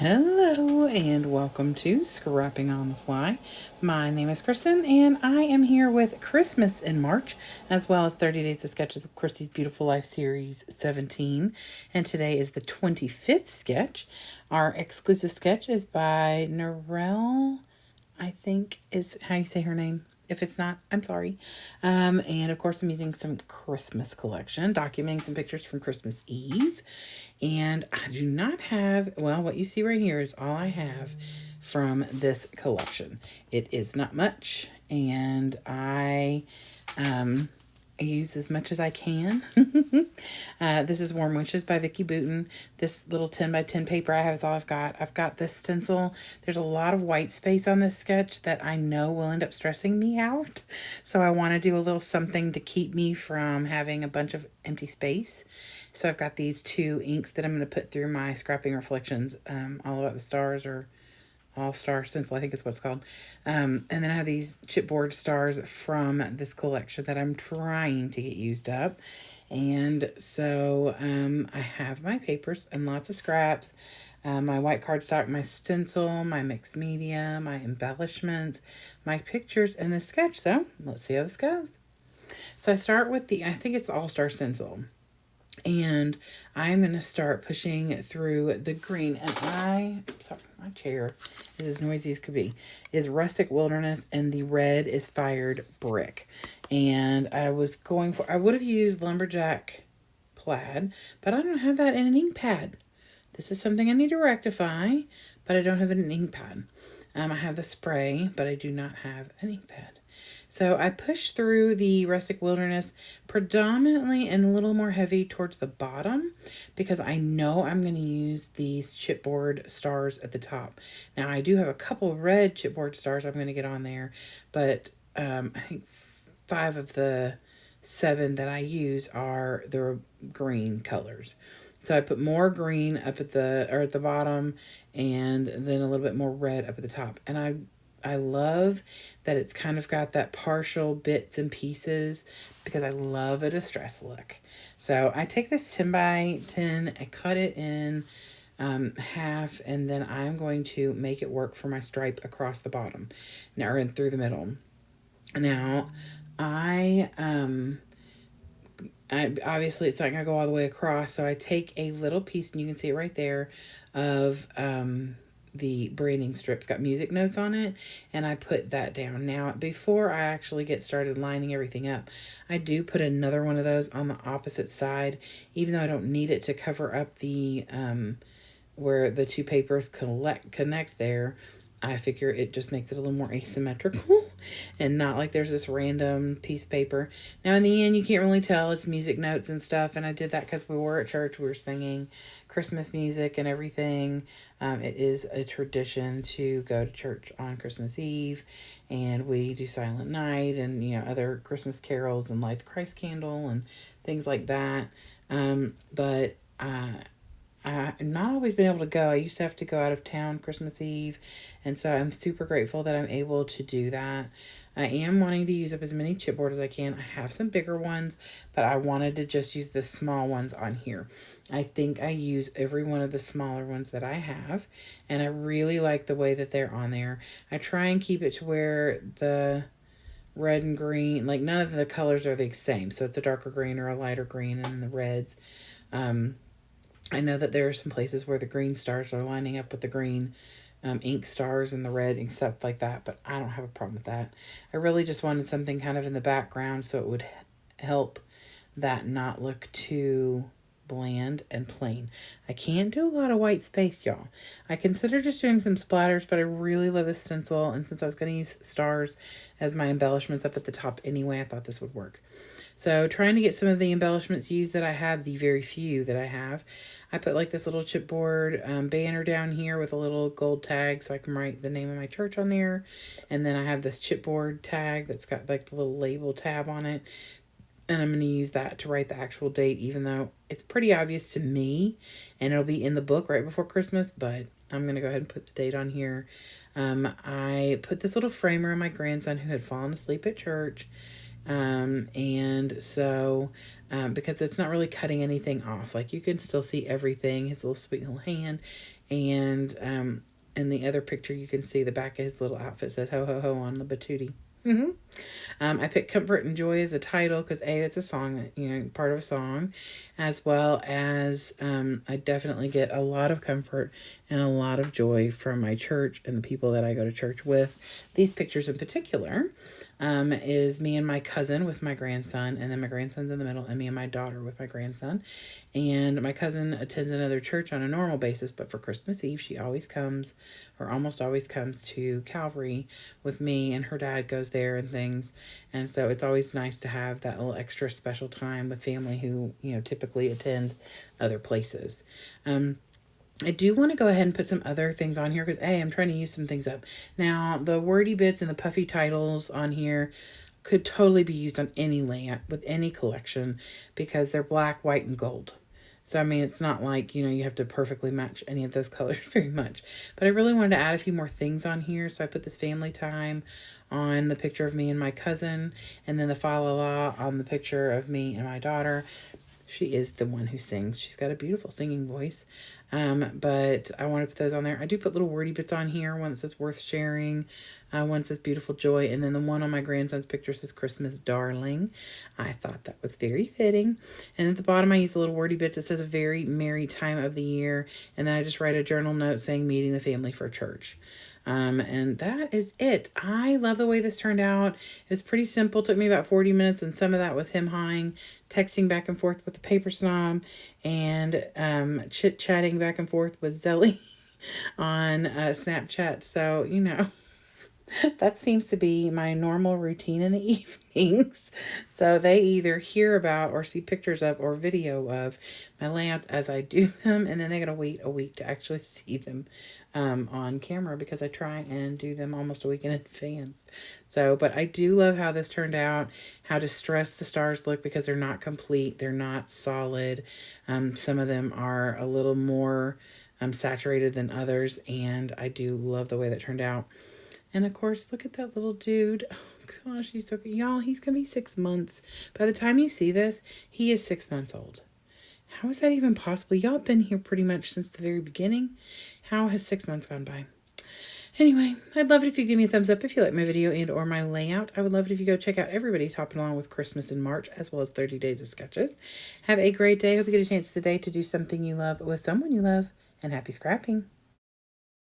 Hello and welcome to Scrapping on the Fly. My name is Kristen and I am here with Christmas in March, as well as 30 Days of Sketches of Christy's Beautiful Life Series 17. And today is the 25th sketch. Our exclusive sketch is by Narelle, I think is how you say her name. If it's not, I'm sorry. And of course, I'm using some Christmas collection, documenting some pictures from Christmas Eve. And I do not have, well, what you see right here is all I have from this collection. It is not much, and I use as much as I can. This is Warm Wishes by Vicki Booten. This little 10 by 10 paper I have is all I've got. I've got this stencil. There's a lot of white space on this sketch that I know will end up stressing me out. So I want to do a little something to keep me from having a bunch of empty space. So I've got these two inks that I'm going to put through my Scrapping Reflections, All About the Stars, or All-Star Stencil, I think is what it's called. And then I have these chipboard stars from this collection that I'm trying to get used up. And so I have my papers and lots of scraps, my white cardstock, my stencil, my mixed media, my embellishments, my pictures, and the sketch. So let's see how this goes. So I start with I think it's All-Star Stencil. And I'm going to start pushing through the green. And sorry, my chair is as noisy as could be, is Rustic Wilderness, and the red is Fired Brick. And I would have used Lumberjack Plaid, but I don't have that in an ink pad. This is something I need to rectify, but I don't have it in an ink pad. I have the spray, but I do not have an ink pad. So I push through the Rustic Wilderness predominantly and a little more heavy towards the bottom because I know I'm going to use these chipboard stars at the top. Now I do have a couple red chipboard stars I'm going to get on there, but I think 5 of the 7 that I use are the green colors. So I put more green up at the bottom, and then a little bit more red up at the top. And I love that it's kind of got that partial bits and pieces because I love a distress look. So I take this 10 by 10, I cut it in half, and then I'm going to make it work for my stripe across the bottom, or in through the middle. Now, I obviously it's not going to go all the way across, so I take a little piece, and you can see it right there, of the branding strips, got music notes on it, and I put that down. Now, before I actually get started lining everything up, I do put another one of those on the opposite side, even though I don't need it to cover up the where the two papers connect there. I figure it just makes it a little more asymmetrical and not like there's this random piece of paper. Now, in the end, you can't really tell. It's music notes and stuff, and I did that because we were at church. We were singing Christmas music and everything. It is a tradition to go to church on Christmas Eve, and we do Silent Night and, other Christmas carols and light the Christ candle and things like that. But I've not always been able to go. I used to have to go out of town Christmas Eve, and so I'm super grateful that I'm able to do that. I am wanting to use up as many chipboard as I can. I have some bigger ones, but I wanted to just use the small ones on here. I think I use every one of the smaller ones that I have, and I really like the way that they're on there. I try and keep it to where the red and green, like none of the colors are the same, so it's a darker green or a lighter green, and the reds. I know that there are some places where the green stars are lining up with the green ink stars and the red and stuff like that, but I don't have a problem with that. I really just wanted something kind of in the background so it would help that not look too bland and plain. I can't do a lot of white space, y'all. I consider just doing some splatters, but I really love this stencil, and since I was going to use stars as my embellishments up at the top anyway, I thought this would work. So trying to get some of the embellishments used that I have, the very few that I have. I put like this little chipboard banner down here with a little gold tag so I can write the name of my church on there. And then I have this chipboard tag that's got like the little label tab on it. And I'm going to use that to write the actual date, even though it's pretty obvious to me. And it'll be in the book right before Christmas, but I'm going to go ahead and put the date on here. I put this little framer on my grandson who had fallen asleep at church. And so, because it's not really cutting anything off, like you can still see everything, his little sweet little hand. And in the other picture, you can see the back of his little outfit says ho ho ho on the batootie. I picked Comfort and Joy as a title because A, it's a song, part of a song, as well as I definitely get a lot of comfort and a lot of joy from my church and the people that I go to church with. These pictures in particular is me and my cousin with my grandson, and then my grandson's in the middle, and me and my daughter with my grandson. And my cousin attends another church on a normal basis, but for Christmas Eve, she always comes, or almost always comes, to Calvary with me, and her dad goes there and things. And so it's always nice to have that little extra special time with family who, typically attend other places. I do want to go ahead and put some other things on here because, A, I'm trying to use some things up. Now, the wordy bits and the puffy titles on here could totally be used on any layout with any collection because they're black, white, and gold. So, I mean, it's not like, you have to perfectly match any of those colors very much. But I really wanted to add a few more things on here. So I put this family time on the picture of me and my cousin, and then the fa la la on the picture of me and my daughter. She is the one who sings. She's got a beautiful singing voice. But I want to put those on there. I do put little wordy bits on here. One that says worth sharing. One says beautiful joy. And then the one on my grandson's picture says Christmas darling. I thought that was very fitting. And at the bottom I use the little wordy bits. It says a very merry time of the year. And then I just write a journal note saying meeting the family for church. And that is it. I love the way this turned out. It was pretty simple. It took me about 40 minutes, and some of that was him hawing, texting back and forth with the paper snob, and chit-chatting back and forth with Zelly on Snapchat. So, that seems to be my normal routine in the evenings. So they either hear about or see pictures of or video of my layouts as I do them, and then they gotta wait a week to actually see them on camera because I try and do them almost a week in advance. So, but I do love how this turned out, how distressed the stars look because they're not complete, they're not solid. Some of them are a little more saturated than others, and I do love the way that turned out. And of course, look at that little dude. Oh gosh, he's so good. Y'all, he's going to be 6 months. By the time you see this, he is 6 months old. How is that even possible? Y'all been here pretty much since the very beginning. How has 6 months gone by? Anyway, I'd love it if you give me a thumbs up if you like my video and or my layout. I would love it if you go check out Everybody's Hopping Along with Christmas in March, as well as 30 Days of Sketches. Have a great day. Hope you get a chance today to do something you love with someone you love. And happy scrapping.